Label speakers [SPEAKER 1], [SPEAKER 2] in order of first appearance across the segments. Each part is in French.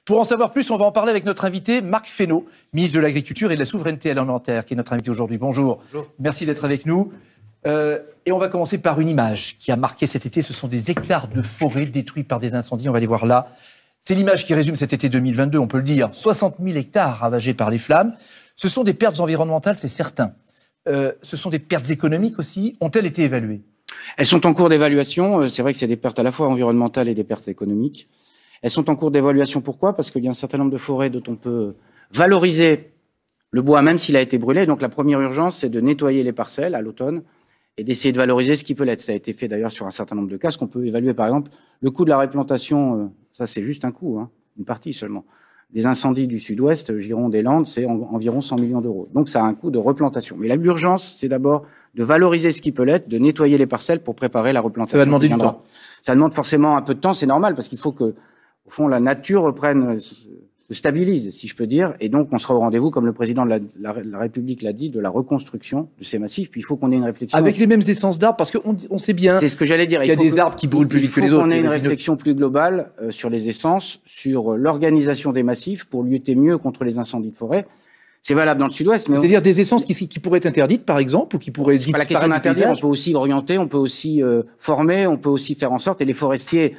[SPEAKER 1] Pour en savoir plus, on va en parler avec notre invité, Marc Fesneau, ministre de l'Agriculture et de la Souveraineté alimentaire, qui est notre invité aujourd'hui. Bonjour. Bonjour. Merci d'être avec nous. Et on va commencer par une image qui a marqué cet été. Ce sont des hectares de forêt détruits par des incendies. On va les voir là. C'est l'image qui résume cet été 2022, on peut le dire. 60 000 hectares ravagés par les flammes. Ce sont des pertes environnementales, c'est certain. Ce sont des pertes économiques aussi. Ont-elles été évaluées ?
[SPEAKER 2] Elles sont en cours d'évaluation. C'est vrai que c'est des pertes à la fois environnementales et des pertes économiques. Elles sont en cours d'évaluation. Pourquoi ? Parce qu'il y a un certain nombre de forêts dont on peut valoriser le bois, même s'il a été brûlé. Donc la première urgence, c'est de nettoyer les parcelles à l'automne et d'essayer de valoriser ce qui peut l'être. Ça a été fait d'ailleurs sur un certain nombre de cas. Ce qu'on peut évaluer, par exemple, le coût de la replantation, ça c'est juste un coût, hein, une partie seulement. Des incendies du sud-ouest, Gironde et Landes, c'est environ 100 millions d'euros. Donc ça a un coût de replantation. Mais l'urgence, c'est d'abord de valoriser ce qui peut l'être, de nettoyer les parcelles pour préparer la replantation.
[SPEAKER 1] Ça va demander du temps.
[SPEAKER 2] Ça demande forcément un peu de temps, c'est normal, parce qu'il faut que, au fond, la nature reprenne, se stabilise, si je peux dire, et donc on sera au rendez-vous, comme le président de la République l'a dit, de la reconstruction de ces massifs. Puis il faut qu'on ait une réflexion
[SPEAKER 1] avec les mêmes essences d'arbres, parce qu'on sait bien.
[SPEAKER 2] C'est ce que j'allais dire.
[SPEAKER 1] Il y a des arbres qui brûlent plus vite que les autres.
[SPEAKER 2] Il faut qu'on ait une réflexion plus globale sur les essences, sur l'organisation des massifs pour lutter mieux contre les incendies de forêt. C'est valable dans le Sud-Ouest.
[SPEAKER 1] C'est-à-dire des essences qui pourraient être interdites, par exemple, ou qui pourraient
[SPEAKER 2] disparaître. C'est pas la question d'interdire. On peut aussi orienter, on peut aussi former, on peut aussi faire en sorte. Et les forestiers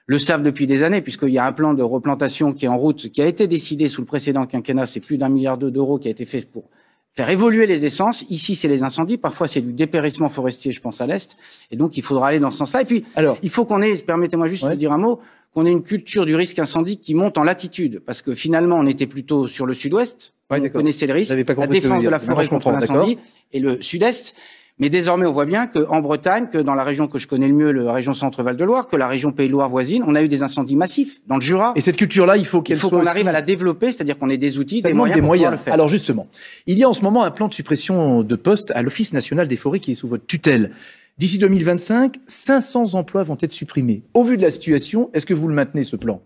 [SPEAKER 2] le savent depuis des années, puisqu'il y a un plan de replantation qui est en route, qui a été décidé sous le précédent quinquennat. C'est plus d'1 milliard d'euros qui a été fait pour faire évoluer les essences. Ici, c'est les incendies. Parfois, c'est du dépérissement forestier, je pense, à l'Est. Et donc, il faudra aller dans ce sens-là. Et puis, il faut qu'on ait, permettez-moi juste de dire un mot, qu'on ait une culture du risque incendie qui monte en latitude. Parce que finalement, on était plutôt sur le Sud-Ouest. On connaissait le risque, la défense de la forêt contre l'incendie et le Sud-Est. Mais désormais, on voit bien qu'en Bretagne, que dans la région que je connais le mieux, la région Centre-Val de Loire, que la région Pays de Loire voisine, on a eu des incendies massifs dans le Jura.
[SPEAKER 1] Et cette culture-là, il faut qu'on
[SPEAKER 2] arrive à la développer, c'est-à-dire qu'on ait des outils,
[SPEAKER 1] des moyens pour pouvoir le faire. Alors justement, il y a en ce moment un plan de suppression de postes à l'Office national des forêts qui est sous votre tutelle. D'ici 2025, 500 emplois vont être supprimés. Au vu de la situation, est-ce que vous le maintenez, ce plan ?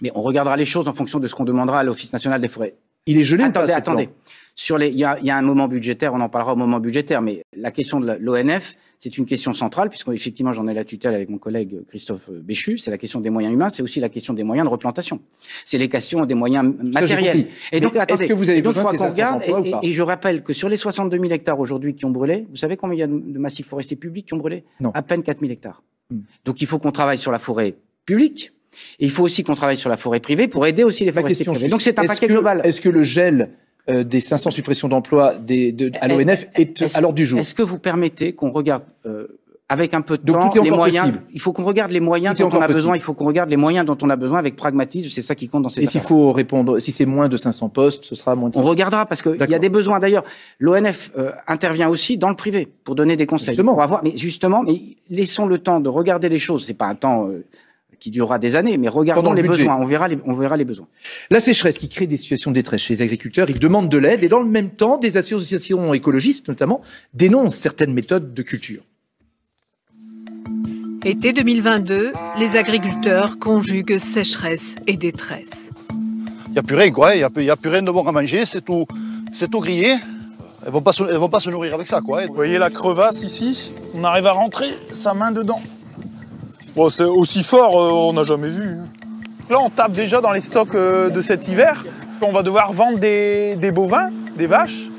[SPEAKER 2] Mais on regardera les choses en fonction de ce qu'on demandera à l'Office national des forêts.
[SPEAKER 1] Il est gelé ou pas,
[SPEAKER 2] attendez. Il y a un moment budgétaire, on en parlera au moment budgétaire, mais la question de l'ONF, c'est une question centrale, puisqu'effectivement j'en ai la tutelle avec mon collègue Christophe Béchu, c'est la question des moyens humains, c'est aussi la question des moyens de replantation. C'est les questions des moyens matériels.
[SPEAKER 1] Et donc, attendez, est-ce que vous avez besoin de ces 500 emplois ou pas ?
[SPEAKER 2] Et je rappelle que sur les 62 000 hectares aujourd'hui qui ont brûlé, vous savez combien il y a de massifs forestiers publics qui ont brûlé ?
[SPEAKER 1] Non.
[SPEAKER 2] À peine 4 000 hectares. Donc il faut qu'on travaille sur la forêt publique, et il faut aussi qu'on travaille sur la forêt privée pour aider aussi les forestiers privés. Donc c'est un paquet global.
[SPEAKER 1] Est-ce que le gel des 500 suppressions d'emplois à l'ONF est à l'ordre du jour?
[SPEAKER 2] Est-ce que vous permettez qu'on regarde avec un peu de temps les moyens? Il faut qu'on regarde les moyens dont on a besoin. Il faut qu'on regarde les moyens dont on a besoin avec pragmatisme. C'est ça qui compte dans ces affaires.
[SPEAKER 1] Et s'il faut répondre, si c'est moins de 500 postes, ce sera moins de 500.
[SPEAKER 2] On regardera parce qu'il y a des besoins. D'ailleurs, l'ONF intervient aussi dans le privé pour donner des conseils.
[SPEAKER 1] Justement.
[SPEAKER 2] Pour avoir, mais laissons le temps de regarder les choses. C'est pas un temps qui durera des années, mais regardons les besoins, on verra les besoins.
[SPEAKER 1] La sécheresse qui crée des situations de détresse chez les agriculteurs, ils demandent de l'aide et dans le même temps, des associations écologistes notamment dénoncent certaines méthodes de culture.
[SPEAKER 3] Été 2022, les agriculteurs conjuguent sécheresse et détresse.
[SPEAKER 4] Il n'y a plus rien, quoi. Il n'y a plus rien de bon à manger, c'est tout grillé. Elles vont pas se nourrir avec ça, quoi.
[SPEAKER 5] Vous voyez la crevasse ici? On arrive à rentrer sa main dedans. Bon, c'est aussi fort, on n'a jamais vu. Là, on tape déjà dans les stocks de cet hiver. On va devoir vendre des bovins, des vaches,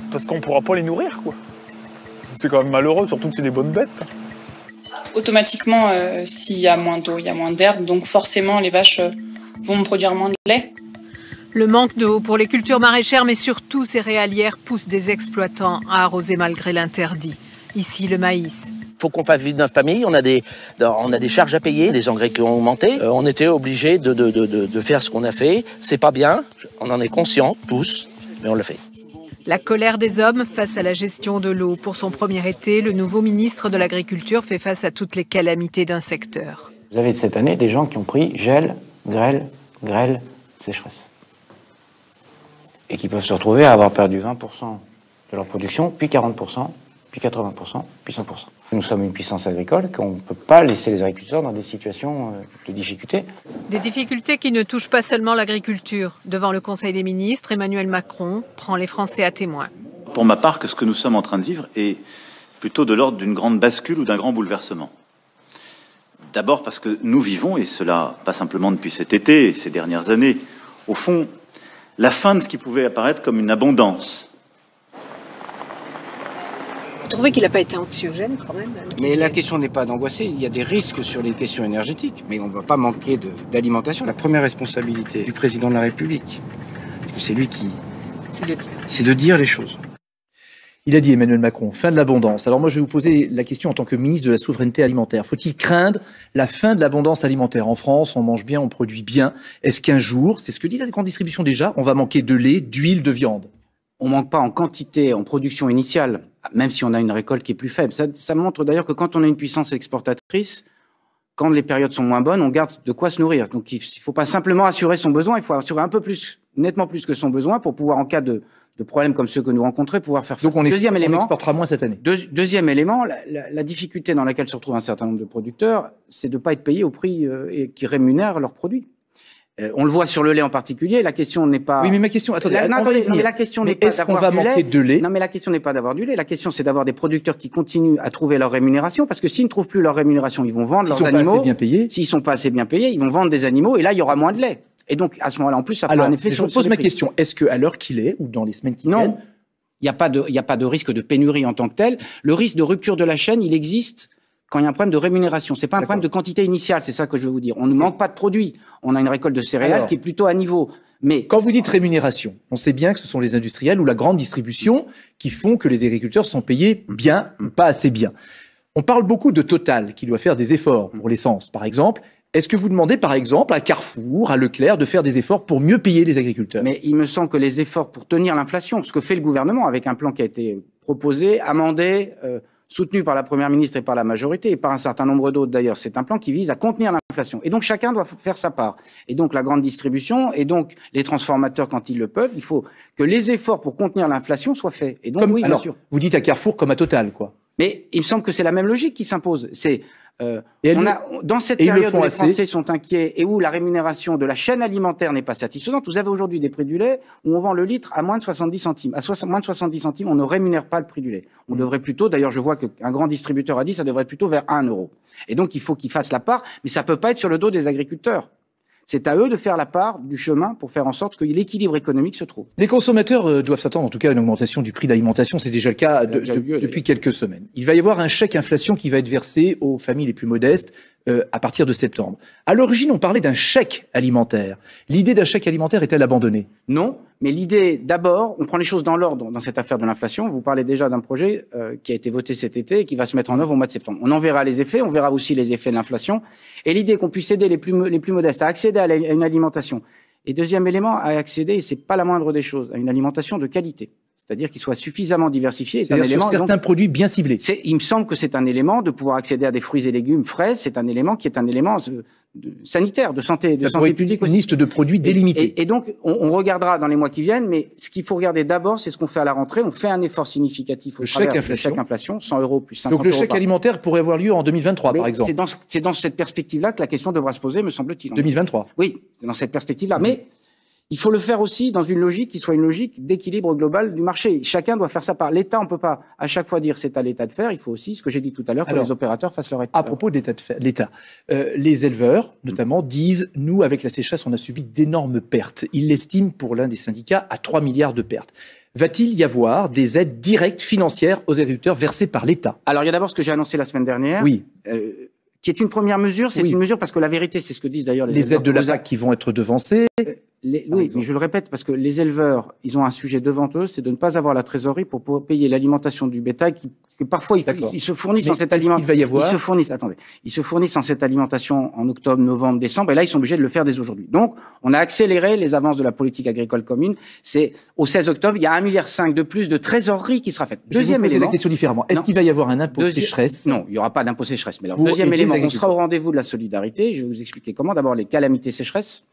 [SPEAKER 5] parce qu'on ne pourra pas les nourrir, quoi. C'est quand même malheureux, surtout que c'est des bonnes bêtes.
[SPEAKER 6] Automatiquement, s'il y a moins d'eau, il y a moins d'herbe, donc forcément, les vaches vont produire moins de lait.
[SPEAKER 3] Le manque d'eau pour les cultures maraîchères, mais surtout céréalières, pousse des exploitants à arroser malgré l'interdit. Ici, le maïs.
[SPEAKER 7] Il faut qu'on fasse vivre notre famille, on a des charges à payer, les engrais qui ont augmenté. On était obligés de faire ce qu'on a fait. C'est pas bien, on en est conscients, tous, mais on le fait.
[SPEAKER 3] La colère des hommes face à la gestion de l'eau. Pour son premier été, le nouveau ministre de l'Agriculture fait face à toutes les calamités d'un secteur.
[SPEAKER 2] Vous avez cette année des gens qui ont pris gel, grêle, sécheresse. Et qui peuvent se retrouver à avoir perdu 20% de leur production, puis 40%. Puis 80%, puis 100%. Nous sommes une puissance agricole qu'on ne peut pas laisser les agriculteurs dans des situations de difficulté.
[SPEAKER 3] Des difficultés qui ne touchent pas seulement l'agriculture. Devant le Conseil des ministres, Emmanuel Macron prend les Français à témoin.
[SPEAKER 8] Pour ma part, que ce que nous sommes en train de vivre est plutôt de l'ordre d'une grande bascule ou d'un grand bouleversement. D'abord parce que nous vivons, et cela pas simplement depuis cet été, ces dernières années, au fond, la fin de ce qui pouvait apparaître comme une abondance.
[SPEAKER 3] Vous trouvez qu'il n'a pas été anxiogène quand même?
[SPEAKER 2] Mais la question n'est pas d'angoisser, il y a des risques sur les questions énergétiques, mais on ne va pas manquer d'alimentation. La première responsabilité du président de la République, c'est lui qui... C'est de dire les choses.
[SPEAKER 1] Il a dit, Emmanuel Macron, fin de l'abondance. Alors moi, je vais vous poser la question en tant que ministre de la souveraineté alimentaire. Faut-il craindre la fin de l'abondance alimentaire? En France, on mange bien, on produit bien. Est-ce qu'un jour, c'est ce que dit la grande distribution déjà, on va manquer de lait, d'huile, de viande?
[SPEAKER 2] On ne manque pas en quantité, en production initiale, même si on a une récolte qui est plus faible. Ça montre d'ailleurs que quand on a une puissance exportatrice, quand les périodes sont moins bonnes, on garde de quoi se nourrir. Donc il ne faut pas simplement assurer son besoin, il faut assurer un peu plus, nettement plus que son besoin pour pouvoir, en cas de problèmes comme ceux que nous rencontrons, pouvoir faire face.
[SPEAKER 1] Donc on exportera moins cette année.
[SPEAKER 2] Deuxième élément, la difficulté dans laquelle se retrouve un certain nombre de producteurs, c'est de ne pas être payés au prix qui rémunère leurs produits. On le voit sur le lait en particulier. La question n'est pas.
[SPEAKER 1] Oui, mais ma question. Attendez.
[SPEAKER 2] Mais la question n'est pas
[SPEAKER 1] d'avoir du lait. Est-ce qu'on va manquer de lait?
[SPEAKER 2] Non, mais la question n'est pas d'avoir du lait. La question, c'est d'avoir des producteurs qui continuent à trouver leur rémunération, parce que s'ils ne trouvent plus leur rémunération, ils vont vendre leurs animaux. S'ils sont pas assez bien payés. S'ils sont pas assez bien payés, ils vont vendre des animaux, et là, il y aura moins de lait. Et donc, à ce moment-là, en plus, ça fera un effet sur le prix. Je pose ma question. Est-ce que, à l'heure qu'il est, ou dans les semaines qui viennent, il n'y a pas de risque de pénurie en tant que tel. Le risque de rupture de la chaîne, il existe quand il y a un problème de rémunération. C'est pas un problème de quantité initiale, c'est ça que je veux vous dire. On ne manque pas de produits. On a une récolte de céréales qui est plutôt à niveau. Mais
[SPEAKER 1] quand vous dites rémunération, on sait bien que ce sont les industriels ou la grande distribution qui font que les agriculteurs sont payés bien ou pas assez bien. On parle beaucoup de Total qui doit faire des efforts pour l'essence, par exemple. Est-ce que vous demandez, par exemple, à Carrefour, à Leclerc, de faire des efforts pour mieux payer les agriculteurs?
[SPEAKER 2] Mais il me semble que les efforts pour tenir l'inflation, ce que fait le gouvernement avec un plan qui a été proposé, amendé, soutenu par la Première ministre et par la majorité, et par un certain nombre d'autres d'ailleurs, c'est un plan qui vise à contenir l'inflation. Et donc chacun doit faire sa part. Et donc la grande distribution, et donc les transformateurs quand ils le peuvent, il faut que les efforts pour contenir l'inflation soient faits. Et donc bien sûr.
[SPEAKER 1] Vous dites à Carrefour comme à Total, quoi.
[SPEAKER 2] Mais il me semble que c'est la même logique qui s'impose. C'est dans cette période où les Français sont inquiets et où la rémunération de la chaîne alimentaire n'est pas satisfaisante, vous avez aujourd'hui des prix du lait où on vend le litre à moins de 70 centimes. À moins de 70 centimes, on ne rémunère pas le prix du lait. On devrait plutôt, d'ailleurs je vois qu'un grand distributeur a dit, ça devrait être plutôt vers 1 euro. Et donc il faut qu'ils fassent la part, mais ça peut pas être sur le dos des agriculteurs. C'est à eux de faire la part du chemin pour faire en sorte que l'équilibre économique se trouve.
[SPEAKER 1] Les consommateurs doivent s'attendre en tout cas à une augmentation du prix de l'alimentation. C'est déjà le cas depuis quelques semaines. Il va y avoir un chèque inflation qui va être versé aux familles les plus modestes à partir de septembre. À l'origine, on parlait d'un chèque alimentaire. L'idée d'un chèque alimentaire est-elle abandonnée?
[SPEAKER 2] Non, mais l'idée, d'abord, on prend les choses dans l'ordre dans cette affaire de l'inflation. Vous parlez déjà d'un projet qui a été voté cet été et qui va se mettre en œuvre au mois de septembre. On en verra les effets, on verra aussi les effets de l'inflation. Et l'idée qu'on puisse aider les plus modestes à accéder à une alimentation. Et deuxième élément, à accéder, et c'est pas la moindre des choses, à une alimentation de qualité. C'est-à-dire qu'il soit suffisamment diversifié.
[SPEAKER 1] C'est-à-dire sur certains produits bien ciblés.
[SPEAKER 2] Il me semble que c'est un élément de pouvoir accéder à des fruits et légumes frais. C'est un élément qui est un élément sanitaire, de santé publique.
[SPEAKER 1] Une liste de produits délimitée.
[SPEAKER 2] Et donc, on regardera dans les mois qui viennent, mais ce qu'il faut regarder d'abord, c'est ce qu'on fait à la rentrée. On fait un effort significatif au travers du chèque inflation, 100 euros plus 50 euros.
[SPEAKER 1] Donc le chèque alimentaire pourrait avoir lieu en 2023, par exemple.
[SPEAKER 2] C'est dans cette perspective-là que la question devra se poser, me semble-t-il.
[SPEAKER 1] 2023.
[SPEAKER 2] Oui, c'est dans cette perspective-là. Mais il faut le faire aussi dans une logique qui soit une logique d'équilibre global du marché. Chacun doit faire sa part. L'État, on ne peut pas à chaque fois dire c'est à l'État de faire. Il faut aussi, ce que j'ai dit tout à l'heure, que les opérateurs fassent leur État.
[SPEAKER 1] À propos de l'État, les éleveurs, notamment, disent « Nous, avec la sécheresse, on a subi d'énormes pertes ». Ils l'estiment, pour l'un des syndicats, à 3 milliards de pertes. Va-t-il y avoir des aides directes financières aux agriculteurs versées par l'État?
[SPEAKER 2] Alors, il y a d'abord ce que j'ai annoncé la semaine dernière.
[SPEAKER 1] Oui.
[SPEAKER 2] Qui est une première mesure. C'est une mesure parce que la vérité, c'est ce que disent d'ailleurs
[SPEAKER 1] les aides de la PAC qui vont être devancées.
[SPEAKER 2] Oui, mais je le répète, parce que les éleveurs, ils ont un sujet devant eux, c'est de ne pas avoir la trésorerie pour pouvoir payer l'alimentation du bétail que parfois ils se fournissent en cette alimentation. Ils se fournissent en cette alimentation en octobre, novembre, décembre, et là ils sont obligés de le faire dès aujourd'hui. Donc, on a accéléré les avances de la politique agricole commune. C'est au 16 octobre, il y a 1,5 milliard de plus de trésorerie qui sera faite.
[SPEAKER 1] Deuxième élément. La question différemment. Est-ce qu'il va y avoir un impôt sécheresse?
[SPEAKER 2] Non, il n'y aura pas d'impôt sécheresse. Mais alors, deuxième élément, on sera au rendez-vous de la solidarité. Je vais vous expliquer comment. D'abord, les calamités sécheresse,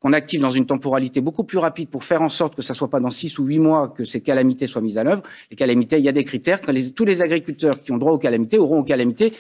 [SPEAKER 2] qu'on active dans une temporalité beaucoup plus rapide pour faire en sorte que ça soit pas dans 6 ou 8 mois que ces calamités soient mises à l'œuvre. Les calamités, il y a des critères. Tous les agriculteurs qui ont droit aux calamités auront aux calamités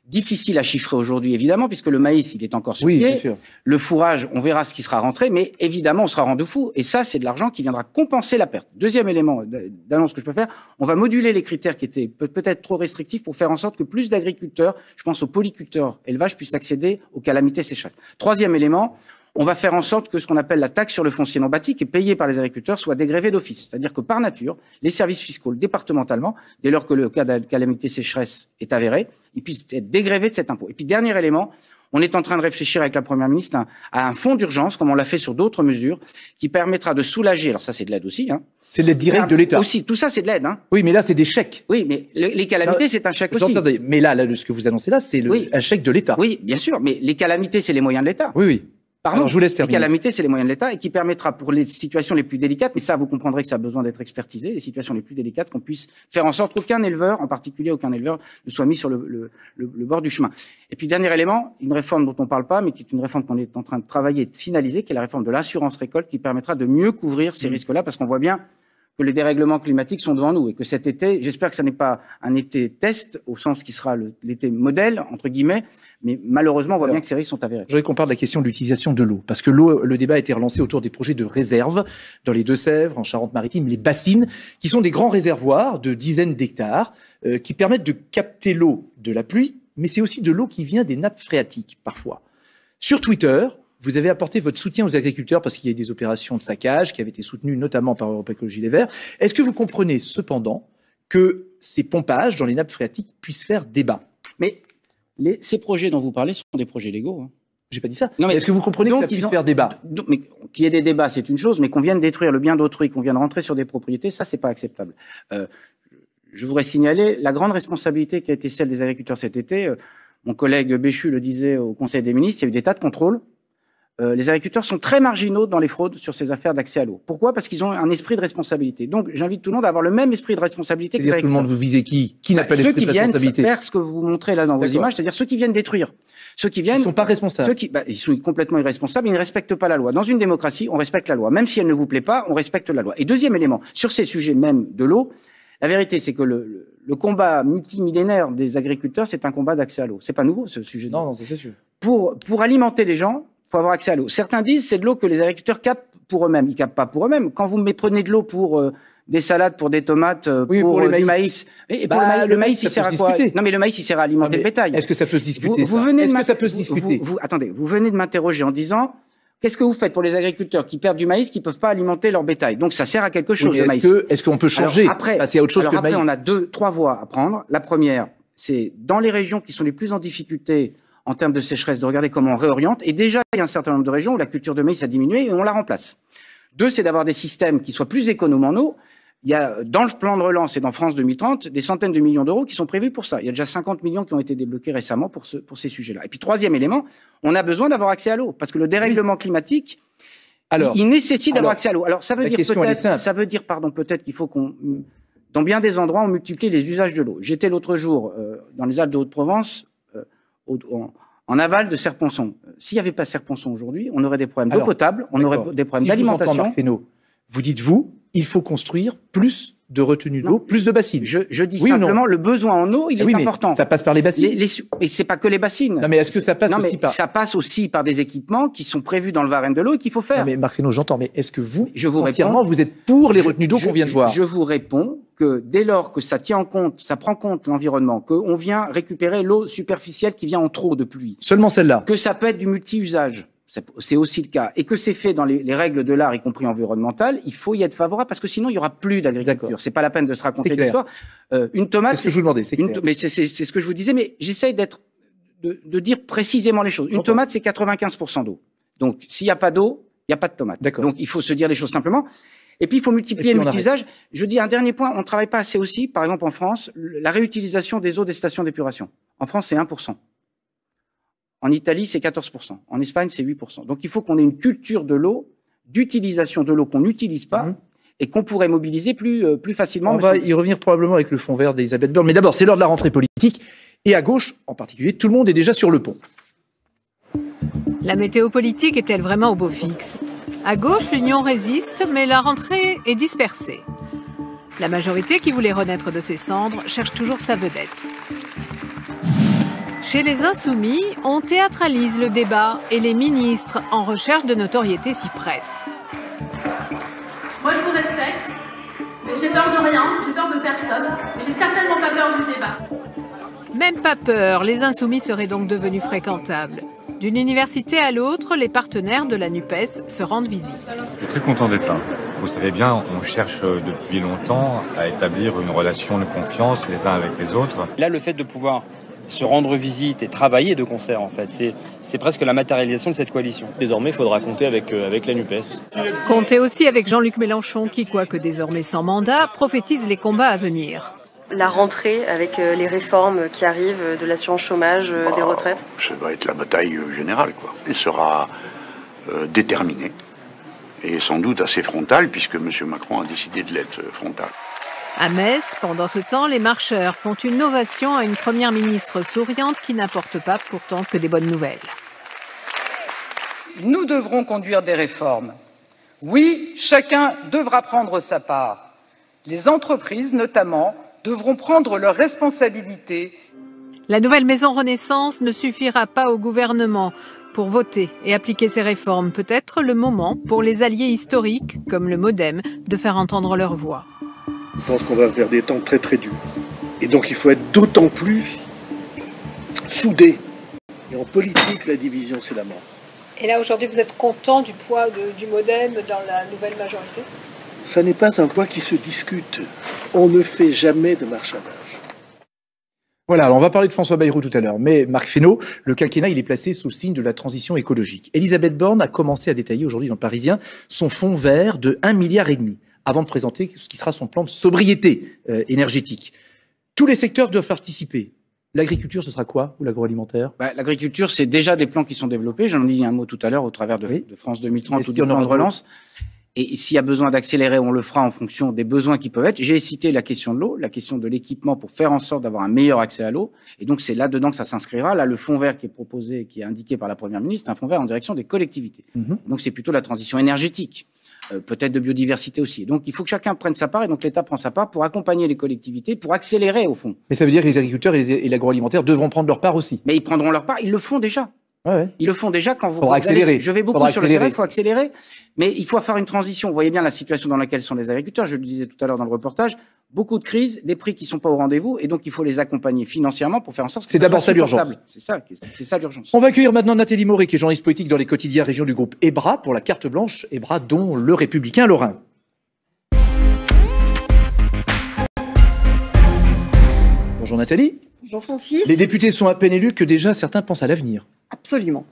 [SPEAKER 2] difficile à chiffrer aujourd'hui, évidemment, puisque le maïs, il est encore sur pied.
[SPEAKER 1] Bien sûr.
[SPEAKER 2] Le fourrage, on verra ce qui sera rentré, mais évidemment, on sera rendu fou. Et ça, c'est de l'argent qui viendra compenser la perte. Deuxième élément d'annonce que je peux faire, on va moduler les critères qui étaient peut-être trop restrictifs pour faire en sorte que plus d'agriculteurs, je pense aux polyculteurs élevage, puissent accéder aux calamités sécheresse. Troisième élément, on va faire en sorte que ce qu'on appelle la taxe sur le foncier non bâti, qui est payée par les agriculteurs, soit dégrévée d'office. C'est-à-dire que par nature, les services fiscaux, départementalement, dès lors que le cas de calamité sécheresse est avéré, ils puissent être dégrévés de cet impôt. Et puis, dernier élément, on est en train de réfléchir avec la Première ministre à un fonds d'urgence, comme on l'a fait sur d'autres mesures, qui permettra de soulager, alors ça c'est de l'aide aussi, hein.
[SPEAKER 1] C'est de l'aide directe de l'État.
[SPEAKER 2] Aussi, tout ça c'est de l'aide, hein.
[SPEAKER 1] Oui, mais là c'est des chèques.
[SPEAKER 2] Oui, mais les calamités, c'est un chèque aussi.
[SPEAKER 1] Mais là, ce que vous annoncez là, c'est un chèque de l'État.
[SPEAKER 2] Oui, bien sûr, mais les calamités, c'est les moyens de l'État.
[SPEAKER 1] Oui, oui.
[SPEAKER 2] Pardon,
[SPEAKER 1] alors, je vous laisse terminer.
[SPEAKER 2] Les calamités, c'est les moyens de l'État et qui permettra pour les situations les plus délicates, mais ça, vous comprendrez que ça a besoin d'être expertisé, les situations les plus délicates, qu'on puisse faire en sorte qu'aucun éleveur, en particulier aucun éleveur, ne soit mis sur le bord du chemin. Et puis, dernier élément, une réforme dont on ne parle pas, mais qui est une réforme qu'on est en train de travailler et de finaliser, qui est la réforme de l'assurance récolte, qui permettra de mieux couvrir ces risques-là, parce qu'on voit bien que les dérèglements climatiques sont devant nous et que cet été, j'espère que ça n'est pas un été test, au sens qui sera l'été modèle, entre guillemets, mais malheureusement, on voit bien que ces risques sont avérés.
[SPEAKER 1] Je voudrais qu'on parle de la question de l'utilisation de l'eau, parce que l'eau, le débat a été relancé autour des projets de réserve dans les Deux-Sèvres, en Charente-Maritime, les bassines, qui sont des grands réservoirs de dizaines d'hectares, qui permettent de capter l'eau de la pluie, mais c'est aussi de l'eau qui vient des nappes phréatiques, parfois. Sur Twitter, vous avez apporté votre soutien aux agriculteurs parce qu'il y a eu des opérations de saccage qui avaient été soutenues notamment par Europe Écologie Les Verts. Est-ce que vous comprenez cependant que ces pompages dans les nappes phréatiques puissent faire débat?
[SPEAKER 2] Mais ces projets dont vous parlez sont des projets légaux, hein.
[SPEAKER 1] J'ai pas dit ça. Non, mais est-ce que vous comprenez que ça puisse faire débat?
[SPEAKER 2] Mais qu'il y ait des débats, c'est une chose, mais qu'on vienne détruire le bien d'autrui, qu'on vienne rentrer sur des propriétés, ça, c'est pas acceptable. Je voudrais signaler la grande responsabilité qui a été celle des agriculteurs cet été. Mon collègue Béchu le disait au Conseil des ministres, il y a eu des tas de contrôles. Les agriculteurs sont très marginaux dans les fraudes sur ces affaires d'accès à l'eau. Pourquoi? Parce qu'ils ont un esprit de responsabilité. Donc, j'invite tout le monde à avoir le même esprit de responsabilité que les agriculteurs.
[SPEAKER 1] Tout le monde, vous visez qui? Qui n'a pas l'esprit de responsabilité?
[SPEAKER 2] Ceux qui viennent faire ce que vous montrez là dans vos images, c'est-à-dire ceux qui viennent détruire. Ceux qui viennent.
[SPEAKER 1] Ils sont pas responsables.
[SPEAKER 2] Ils sont complètement irresponsables, ils ne respectent pas la loi. Dans une démocratie, on respecte la loi. Même si elle ne vous plaît pas, on respecte la loi. Et deuxième élément, sur ces sujets même de l'eau, la vérité, c'est que le combat multimillénaire des agriculteurs, c'est un combat d'accès à l'eau. C'est pas nouveau, ce sujet.
[SPEAKER 1] Non, c'est sûr.
[SPEAKER 2] Pour alimenter les gens, il faut avoir accès à l'eau. Certains disent c'est de l'eau que les agriculteurs captent pour eux-mêmes. Ils captent pas pour eux-mêmes. Quand vous me prenez de l'eau pour des salades, pour des tomates, pour du maïs. Et pour le maïs, il sert à quoi? Non, mais le maïs, il sert à alimenter le bétail.
[SPEAKER 1] Est-ce que ça peut se discuter?
[SPEAKER 2] Attendez, vous venez de m'interroger en disant qu'est-ce que vous faites pour les agriculteurs qui perdent du maïs, qui peuvent pas alimenter leur bétail? Donc ça sert à quelque chose, le maïs.
[SPEAKER 1] Est-ce qu'on peut changer? Passer à autre chose que le maïs?
[SPEAKER 2] Après, on a 3 voies à prendre. La première, c'est dans les régions qui sont les plus en difficulté en termes de sécheresse, de regarder comment on réoriente. Et déjà, il y a un certain nombre de régions où la culture de maïs a diminué et on la remplace. 2, c'est d'avoir des systèmes qui soient plus économes en eau. Il y a, dans le plan de relance et dans France 2030, des centaines de millions d'euros qui sont prévus pour ça. Il y a déjà 50 millions qui ont été débloqués récemment pour ces sujets-là. Et puis, 3e élément, on a besoin d'avoir accès à l'eau. Parce que le dérèglement climatique, il nécessite d'avoir accès à l'eau. Alors, ça veut dire peut-être qu'il faut qu'on, dans bien des endroits, on multiplie les usages de l'eau. J'étais l'autre jour, dans les Alpes de Haute-Provence, en aval de Serponçon. S'il n'y avait pas Serponçon aujourd'hui, on aurait des problèmes d'eau potable, on aurait des problèmes d'alimentation.
[SPEAKER 1] Vous dites, il faut construire plus de retenues d'eau, plus de bassines.
[SPEAKER 2] Je dis simplement, le besoin en eau, il est important.
[SPEAKER 1] Ça passe par les bassines.
[SPEAKER 2] Et c'est pas que les bassines.
[SPEAKER 1] Non, mais est-ce que ça passe aussi par...
[SPEAKER 2] Ça passe aussi par des équipements qui sont prévus dans le Varenne de l'eau et qu'il faut faire.
[SPEAKER 1] Non, mais Marc Fesneau, j'entends, mais est-ce que vous
[SPEAKER 2] réponds,
[SPEAKER 1] vous êtes pour les retenues d'eau qu'on vient de voir?
[SPEAKER 2] Je vous réponds que dès lors que ça tient en compte, ça prend compte l'environnement, qu'on vient récupérer l'eau superficielle qui vient en trop de pluie.
[SPEAKER 1] Seulement celle-là.
[SPEAKER 2] Que ça peut être du multi-usage. C'est aussi le cas. Et que c'est fait dans les règles de l'art, y compris environnementales, il faut y être favorable parce que sinon il y aura plus d'agriculture. C'est pas la peine de se raconter l'histoire. Une tomate.
[SPEAKER 1] C'est ce que je vous demandais.
[SPEAKER 2] Mais c'est ce que je vous disais, mais j'essaye de dire précisément les choses. Une tomate, c'est 95% d'eau. Donc, s'il n'y a pas d'eau, il n'y a pas de tomate. Donc, il faut se dire les choses simplement. Et puis, il faut multiplier le multi-usage. Je dis un dernier point, on ne travaille pas assez aussi, par exemple en France, la réutilisation des eaux des stations d'épuration. En France, c'est 1%. En Italie, c'est 14%. En Espagne, c'est 8%. Donc, il faut qu'on ait une culture de l'eau, d'utilisation de l'eau qu'on n'utilise pas et qu'on pourrait mobiliser plus facilement.
[SPEAKER 1] On va y revenir probablement avec le fonds vert d'Elisabeth Borne. Mais d'abord, c'est l'heure de la rentrée politique. Et à gauche, en particulier, tout le monde est déjà sur le pont.
[SPEAKER 3] La météo politique est-elle vraiment au beau fixe? À gauche, l'Union résiste, mais la rentrée est dispersée. La majorité qui voulait renaître de ses cendres cherche toujours sa vedette. Chez les Insoumis, on théâtralise le débat et les ministres en recherche de notoriété s'y pressent.
[SPEAKER 9] Moi, je vous respecte, mais j'ai peur de rien, j'ai peur de personne, mais j'ai certainement pas peur du débat.
[SPEAKER 3] Même pas peur, les Insoumis seraient donc devenus fréquentables. D'une université à l'autre, les partenaires de la NUPES se rendent visite.
[SPEAKER 10] Je suis très content d'être là. Vous savez bien, on cherche depuis longtemps à établir une relation de confiance les uns avec les autres.
[SPEAKER 11] Là, le fait de pouvoir se rendre visite et travailler de concert, en fait, c'est presque la matérialisation de cette coalition. Désormais, il faudra compter avec la NUPES.
[SPEAKER 3] Comptez aussi avec Jean-Luc Mélenchon qui, quoique désormais sans mandat, prophétise les combats à venir.
[SPEAKER 12] La rentrée avec les réformes qui arrivent de l'assurance chômage, des retraites.
[SPEAKER 13] Ça va être la bataille générale, quoi. Elle sera déterminée et sans doute assez frontale puisque M. Macron a décidé de l'être frontale.
[SPEAKER 3] À Metz, pendant ce temps, les marcheurs font une ovation à une première ministre souriante qui n'apporte pas pourtant que des bonnes nouvelles.
[SPEAKER 14] Nous devrons conduire des réformes. Oui, chacun devra prendre sa part. Les entreprises, notamment, devront prendre leurs responsabilités.
[SPEAKER 3] La nouvelle maison Renaissance ne suffira pas au gouvernement pour voter et appliquer ces réformes. Peut-être le moment pour les alliés historiques, comme le MoDem, de faire entendre leur voix.
[SPEAKER 15] Je pense qu'on va vers des temps très très durs. Et donc il faut être d'autant plus soudé. Et en politique, la division, c'est la mort.
[SPEAKER 16] Et là, aujourd'hui, vous êtes content du poids du MoDem dans la nouvelle majorité ?
[SPEAKER 15] Ça n'est pas un poids qui se discute. On ne fait jamais de marchandage.
[SPEAKER 1] Voilà, alors on va parler de François Bayrou tout à l'heure, mais Marc Fesneau, le quinquennat, il est placé sous le signe de la transition écologique. Elisabeth Borne a commencé à détailler aujourd'hui dans le Parisien son fonds vert de 1,5 milliard avant de présenter ce qui sera son plan de sobriété énergétique. Tous les secteurs doivent participer. L'agriculture, ce sera quoi, ou l'agroalimentaire?
[SPEAKER 2] L'agriculture, c'est déjà des plans qui sont développés. J'en ai dit un mot tout à l'heure au travers de France 2030 ou du plan de relance. Et s'il y a besoin d'accélérer, on le fera en fonction des besoins qui peuvent être. J'ai cité la question de l'eau, la question de l'équipement pour faire en sorte d'avoir un meilleur accès à l'eau. Et donc, c'est là-dedans que ça s'inscrira. Là, le fonds vert qui est proposé, qui est indiqué par la Première ministre, c'est un fonds vert en direction des collectivités. Donc, c'est plutôt la transition énergétique. Peut-être de biodiversité aussi. Donc, il faut que chacun prenne sa part, et donc l'État prend sa part pour accompagner les collectivités, pour accélérer, au fond.
[SPEAKER 1] Mais ça veut dire que les agriculteurs et l'agroalimentaire devront prendre leur part aussi.
[SPEAKER 2] Mais ils prendront leur part, ils le font déjà.
[SPEAKER 1] Ouais.
[SPEAKER 2] Ils le font déjà quand vous...
[SPEAKER 1] Faudra accélérer.
[SPEAKER 2] Je vais beaucoup sur le terrain, il faut accélérer. Mais il faut faire une transition. Vous voyez bien la situation dans laquelle sont les agriculteurs. Je le disais tout à l'heure dans le reportage. Beaucoup de crises, des prix qui sont pas au rendez-vous. Et donc, il faut les accompagner financièrement pour faire en sorte que
[SPEAKER 1] c'est d'abord ça l'urgence.
[SPEAKER 2] C'est ça l'urgence.
[SPEAKER 1] On va accueillir maintenant Nathalie Moré, qui est journaliste politique dans les quotidiens région du groupe EBRA pour la carte blanche. EBRA, dont le Républicain Lorrain. Bonjour Nathalie.
[SPEAKER 17] Bonjour Francis.
[SPEAKER 1] Les députés sont à peine élus que déjà certains pensent à l'avenir.
[SPEAKER 17] Absolument.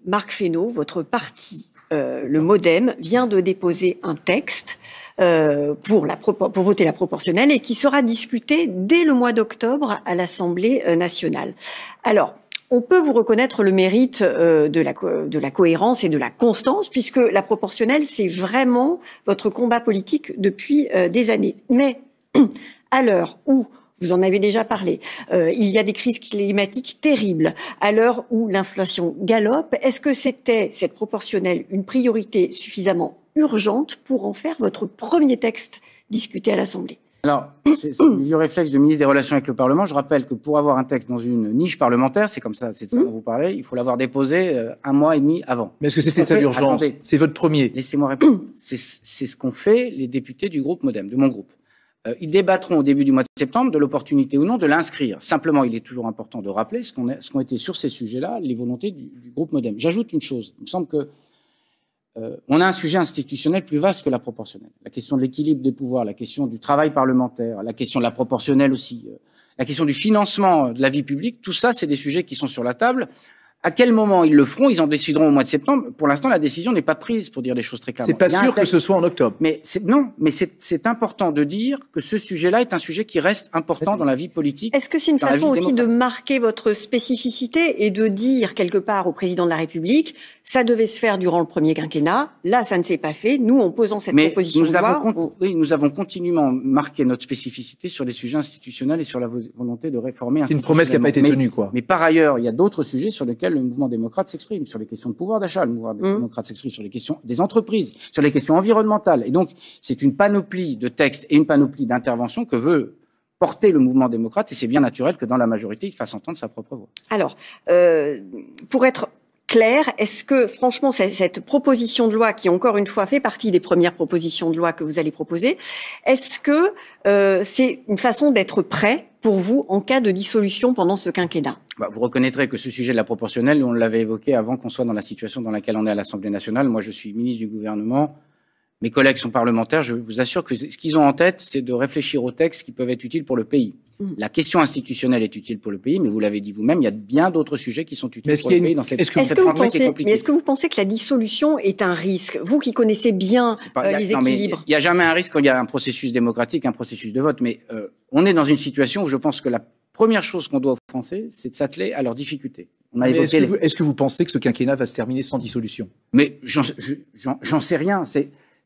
[SPEAKER 17] Marc Fesneau, votre parti, le MoDem, vient de déposer un texte pour voter la proportionnelle et qui sera discuté dès le mois d'octobre à l'Assemblée nationale. Alors, on peut vous reconnaître le mérite de la cohérence et de la constance, puisque la proportionnelle, c'est vraiment votre combat politique depuis des années. Mais à l'heure où vous en avez déjà parlé. Il y a des crises climatiques terribles. À l'heure où l'inflation galope, est-ce que c'était, cette proportionnelle, une priorité suffisamment urgente pour en faire votre premier texte discuté à l'Assemblée?
[SPEAKER 2] Alors, c'est le vieux réflexe du ministre des Relations avec le Parlement. Je rappelle que pour avoir un texte dans une niche parlementaire, c'est comme ça, c'est de ça dont vous parlez, il faut l'avoir déposé 1 mois et demi avant.
[SPEAKER 1] Mais est-ce que c'était ça l'urgence? C'est votre premier.
[SPEAKER 2] Laissez-moi répondre. C'est ce qu'ont fait les députés du groupe MoDem, de mon groupe. Ils débattront au début du mois de septembre de l'opportunité ou non de l'inscrire. Simplement, il est toujours important de rappeler ce qu'ont été sur ces sujets-là les volontés du groupe MoDem. J'ajoute une chose. Il me semble que on a un sujet institutionnel plus vaste que la proportionnelle. La question de l'équilibre des pouvoirs, la question du travail parlementaire, la question de la proportionnelle aussi, la question du financement de la vie publique, tout ça, c'est des sujets qui sont sur la table. À quel moment ils le feront? Ils en décideront au mois de septembre. Pour l'instant, la décision n'est pas prise, pour dire les choses très clairement.
[SPEAKER 1] C'est pas sûr que ce soit en octobre.
[SPEAKER 2] Mais c'est important de dire que ce sujet-là est un sujet qui reste important dans la vie politique.
[SPEAKER 17] Est-ce que c'est une façon aussi de marquer votre spécificité et de dire quelque part au président de la République, ça devait se faire durant le premier quinquennat, là ça ne s'est pas fait, nous en posant cette proposition de loi...
[SPEAKER 2] Oui, nous avons continuellement marqué notre spécificité sur les sujets institutionnels et sur la volonté de réformer.
[SPEAKER 1] C'est une promesse qui n'a pas été tenue, quoi.
[SPEAKER 2] Mais par ailleurs, il y a d'autres sujets sur lesquels le mouvement démocrate s'exprime, sur les questions de pouvoir d'achat, le mouvement démocrate s'exprime sur les questions des entreprises, sur les questions environnementales. Et donc, c'est une panoplie de textes et une panoplie d'interventions que veut porter le mouvement démocrate, et c'est bien naturel que dans la majorité, il fasse entendre sa propre voix.
[SPEAKER 17] Alors, pour être clair, est-ce que, franchement, cette proposition de loi, qui encore une fois fait partie des premières propositions de loi que vous allez proposer, est-ce que c'est une façon d'être prêt pour vous en cas de dissolution pendant ce quinquennat?
[SPEAKER 2] Vous reconnaîtrez que ce sujet de la proportionnelle, on l'avait évoqué avant qu'on soit dans la situation dans laquelle on est à l'Assemblée nationale. Moi, je suis ministre du gouvernement. Mes collègues sont parlementaires. Je vous assure que ce qu'ils ont en tête, c'est de réfléchir aux textes qui peuvent être utiles pour le pays. La question institutionnelle est utile pour le pays, mais vous l'avez dit vous-même, il y a bien d'autres sujets qui sont utiles pour le pays dans cette rentrée qui est compliquée.
[SPEAKER 17] Mais est-ce que vous pensez que la dissolution est un risque? Vous qui connaissez bien les équilibres.
[SPEAKER 2] Il n'y a jamais un risque quand il y a un processus démocratique, un processus de vote. Mais on est dans une situation où je pense que la première chose qu'on doit aux Français, c'est de s'atteler à leurs difficultés.
[SPEAKER 1] Est-ce que vous pensez que ce quinquennat va se terminer sans dissolution?
[SPEAKER 2] Mais j'en sais rien.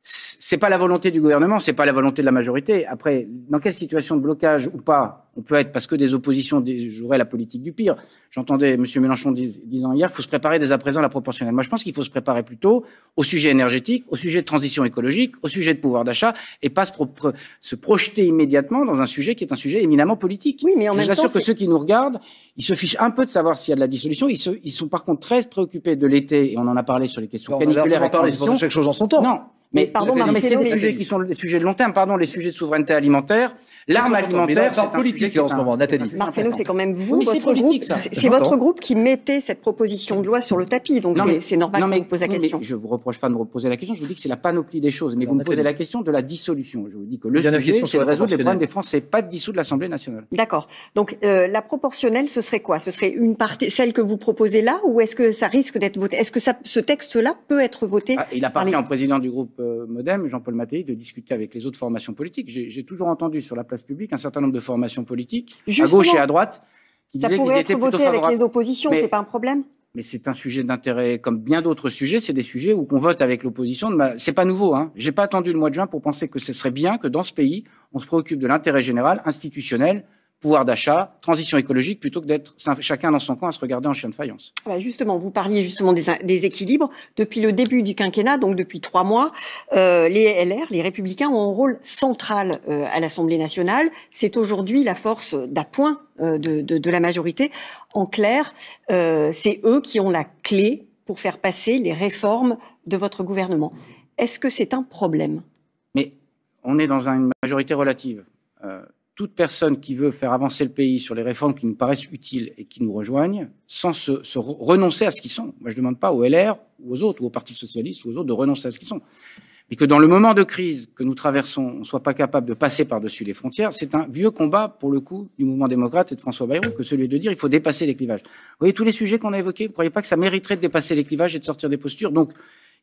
[SPEAKER 2] C'est pas la volonté du gouvernement, c'est pas la volonté de la majorité. Après, dans quelle situation de blocage ou pas on peut être, parce que des oppositions joueraient la politique du pire. J'entendais M. Mélenchon disant hier, il faut se préparer dès à présent à la proportionnelle. Moi, je pense qu'il faut se préparer plutôt au sujet énergétique, au sujet de transition écologique, au sujet de pouvoir d'achat, et pas se projeter immédiatement dans un sujet qui est un sujet éminemment politique.
[SPEAKER 17] Oui, mais en même temps,
[SPEAKER 2] je vous assure que ceux qui nous regardent, ils se fichent un peu de savoir s'il y a de la dissolution. Ils sont par contre très préoccupés de l'été, et on en a parlé sur les questions caniculaires et transition.
[SPEAKER 1] Chaque chose en son temps.
[SPEAKER 2] Non. Mais pardon, mais c'est des sujets qui sont des sujets de long terme, pardon, les sujets de souveraineté alimentaire, l'arme alimentaire, c'est
[SPEAKER 1] politique en ce moment, Nathalie.
[SPEAKER 17] Marc Fesneau, c'est quand même vous,
[SPEAKER 2] oui,
[SPEAKER 17] votre groupe, c'est votre groupe qui mettez cette proposition de loi sur le tapis, donc c'est normal qu'on vous pose la question.
[SPEAKER 2] Je vous reproche pas de me reposer la question, je vous dis que c'est la panoplie des choses, mais vous me posez la question de la dissolution. Je vous dis que le sujet, c'est de résoudre les problèmes des Français, pas de dissoudre l'Assemblée nationale.
[SPEAKER 17] D'accord. Donc la proportionnelle, ce serait quoi? Ce serait une partie, celle que vous proposez là, ou est-ce que ça risque d'être voté? Est-ce que ce texte-là peut être voté?
[SPEAKER 2] Il appartient au président du groupe Modem, Jean-Paul Mattei, de discuter avec les autres formations politiques. J'ai toujours entendu sur la place publique un certain nombre de formations politiques, à gauche et à droite, qui disaient qu'ils étaient plutôt favorables. Ça pourrait être voté avec
[SPEAKER 17] les oppositions, c'est pas un problème?
[SPEAKER 2] Mais c'est un sujet d'intérêt, comme bien d'autres sujets, c'est des sujets où qu'on vote avec l'opposition. C'est pas nouveau, hein. J'ai pas attendu le mois de juin pour penser que ce serait bien que dans ce pays, on se préoccupe de l'intérêt général, institutionnel, pouvoir d'achat, transition écologique, plutôt que d'être chacun dans son coin à se regarder en chien de faïence.
[SPEAKER 17] Justement, vous parliez justement des équilibres. Depuis le début du quinquennat, donc depuis 3 mois, les LR, les Républicains, ont un rôle central à l'Assemblée nationale. C'est aujourd'hui la force d'appoint de la majorité. En clair, c'est eux qui ont la clé pour faire passer les réformes de votre gouvernement. Est-ce que c'est un problème?
[SPEAKER 2] Mais on est dans une majorité relative. Toute personne qui veut faire avancer le pays sur les réformes qui nous paraissent utiles et qui nous rejoignent, sans se renoncer à ce qu'ils sont. Moi, je ne demande pas aux LR ou aux autres, ou au Parti socialiste ou aux autres de renoncer à ce qu'ils sont. Mais que dans le moment de crise que nous traversons, on ne soit pas capable de passer par-dessus les frontières, c'est un vieux combat, pour le coup, du mouvement démocrate et de François Bayrou, que celui de dire il faut dépasser les clivages. Vous voyez, tous les sujets qu'on a évoqués, vous ne croyez pas que ça mériterait de dépasser les clivages et de sortir des postures? Donc,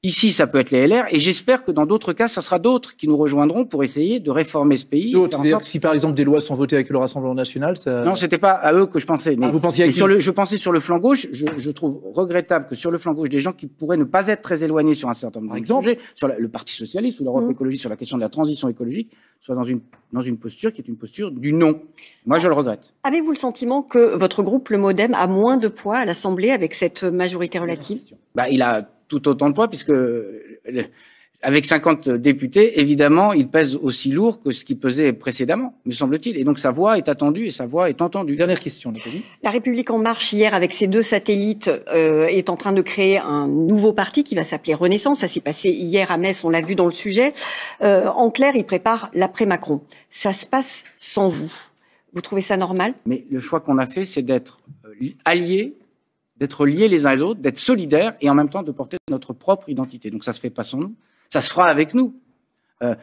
[SPEAKER 2] ici, ça peut être les LR, et j'espère que dans d'autres cas, ça sera d'autres qui nous rejoindront pour essayer de réformer ce pays.
[SPEAKER 1] D'autres, c'est-à-dire que si par exemple des lois sont votées avec le Rassemblement national, ça...
[SPEAKER 2] Non, c'était pas à eux que je pensais. Mais
[SPEAKER 1] vous pensiez à qui?
[SPEAKER 2] Je pensais sur le flanc gauche. Je trouve regrettable que sur le flanc gauche, des gens qui pourraient ne pas être très éloignés sur un certain nombre de sujets, sur le Parti socialiste ou l'Europe écologique, sur la question de la transition écologique, soient dans une posture qui est une posture du non. Moi, je le regrette.
[SPEAKER 17] Avez-vous le sentiment que votre groupe, le Modem, a moins de poids à l'Assemblée avec cette majorité relative?
[SPEAKER 2] Il a tout autant de poids, puisque avec 50 députés, évidemment, il pèse aussi lourd que ce qui pesait précédemment, me semble-t-il. Et donc sa voix est attendue et sa voix est entendue.
[SPEAKER 1] Dernière question, Nathalie.
[SPEAKER 17] La République en marche, hier, avec ses 2 satellites, est en train de créer un nouveau parti qui va s'appeler Renaissance. Ça s'est passé hier à Metz, on l'a vu dans le sujet. En clair, il prépare l'après-Macron. Ça se passe sans vous. Vous trouvez ça normal?
[SPEAKER 2] Mais le choix qu'on a fait, c'est d'être alliés, d'être liés les uns les autres, d'être solidaires et en même temps de porter notre propre identité. Donc ça se fait pas sans nous, ça se fera avec nous.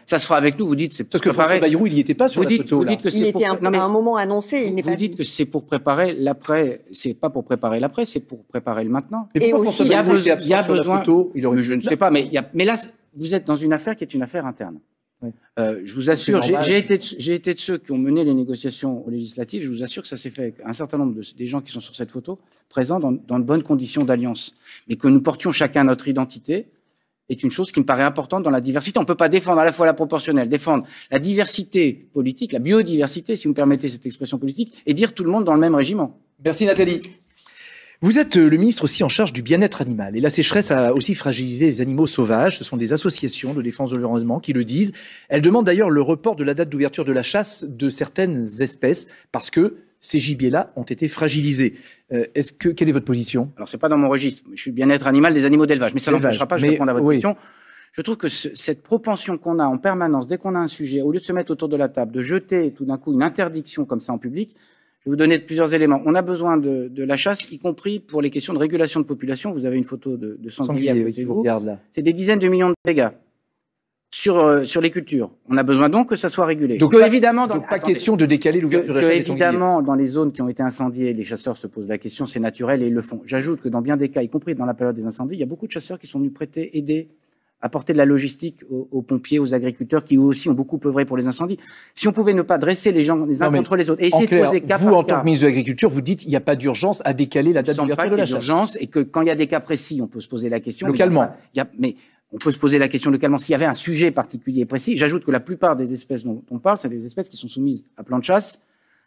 [SPEAKER 2] Ça se fera avec nous. Vous dites c'est
[SPEAKER 1] parce que François Bayrou, il n'y était pas sur la photo.
[SPEAKER 17] Vous dites que il était à un moment annoncé. Il n'est pas.
[SPEAKER 2] Vous dites que c'est pour préparer l'après. C'est pas pour préparer l'après, c'est pour préparer le maintenant.
[SPEAKER 1] Et aussi, il y a besoin.
[SPEAKER 2] Je ne sais pas, mais là, vous êtes dans une affaire qui est une affaire interne. Oui. Je vous assure, j'ai été de ceux qui ont mené les négociations aux législatives. Je vous assure que ça s'est fait avec un certain nombre des gens qui sont sur cette photo, présents dans de bonnes conditions d'alliance. Mais que nous portions chacun notre identité est une chose qui me paraît importante dans la diversité. On ne peut pas défendre à la fois la proportionnelle, défendre la diversité politique, la biodiversité, si vous me permettez cette expression politique, et dire tout le monde dans le même régiment.
[SPEAKER 1] Merci Nathalie. Vous êtes le ministre aussi en charge du bien-être animal. Et la sécheresse a aussi fragilisé les animaux sauvages. Ce sont des associations de défense de l'environnement qui le disent. Elles demandent d'ailleurs le report de la date d'ouverture de la chasse de certaines espèces parce que ces gibiers-là ont été fragilisés. Quelle est votre position?
[SPEAKER 2] Alors, c'est pas dans mon registre. Je suis bien-être animal des animaux d'élevage. Mais ça n'empêchera pas, je réponds à votre question. Je trouve que cette propension qu'on a en permanence, dès qu'on a un sujet, au lieu de se mettre autour de la table, de jeter tout d'un coup une interdiction comme ça en public, je vais vous donner plusieurs éléments. On a besoin de la chasse, y compris pour les questions de régulation de population. Vous avez une photo de sanglier
[SPEAKER 1] qui vous regarde là.
[SPEAKER 2] C'est des dizaines de millions de dégâts sur les cultures. On a besoin donc que ça soit régulé.
[SPEAKER 1] Donc, évidemment, pas question de décaler l'ouverture de la chasse des sangliers.
[SPEAKER 2] Évidemment, dans les zones qui ont été incendiées, les chasseurs se posent la question, c'est naturel et ils le font. J'ajoute que dans bien des cas, y compris dans la période des incendies, il y a beaucoup de chasseurs qui sont venus prêter, aider, apporter de la logistique aux pompiers, aux agriculteurs qui eux aussi ont beaucoup œuvré pour les incendies. Si on pouvait ne pas dresser les gens les uns contre les autres et essayer de poser cas par cas.
[SPEAKER 1] Vous, en tant que ministre de l'Agriculture, vous dites qu'il n'y a pas d'urgence à décaler la date d'ouverture de la chasse.
[SPEAKER 2] Il y a d'urgence et que quand il y a des cas précis, on peut se poser la question.
[SPEAKER 1] Localement.
[SPEAKER 2] Mais on peut se poser la question localement s'il y avait un sujet particulier précis. J'ajoute que la plupart des espèces dont on parle, c'est des espèces qui sont soumises à plan de chasse.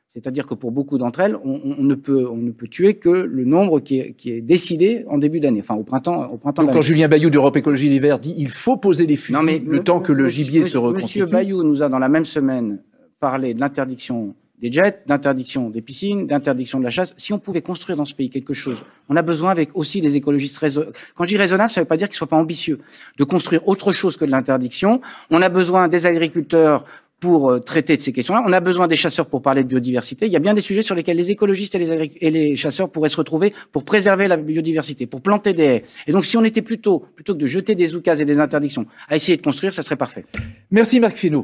[SPEAKER 2] C'est-à-dire que pour beaucoup d'entre elles, on ne peut tuer que le nombre qui est décidé en début d'année, enfin au printemps.
[SPEAKER 1] Donc quand Julien Bayou d'Europe Écologie Les Verts dit il faut poser les fusils le temps que le gibier se reconstitue.
[SPEAKER 2] Monsieur Bayou nous a dans la même semaine parlé de l'interdiction des jets, d'interdiction des piscines, d'interdiction de la chasse. Si on pouvait construire dans ce pays quelque chose, on a besoin avec aussi les écologistes quand je dis raisonnable, ça ne veut pas dire qu'ils ne soient pas ambitieux, de construire autre chose que de l'interdiction. On a besoin des agriculteurs pour traiter de ces questions-là. On a besoin des chasseurs pour parler de biodiversité. Il y a bien des sujets sur lesquels les écologistes et les chasseurs pourraient se retrouver pour préserver la biodiversité, pour planter des haies. Et donc, si on était plutôt que de jeter des oukases et des interdictions, à essayer de construire, ça serait parfait.
[SPEAKER 1] Merci Marc Fesneau.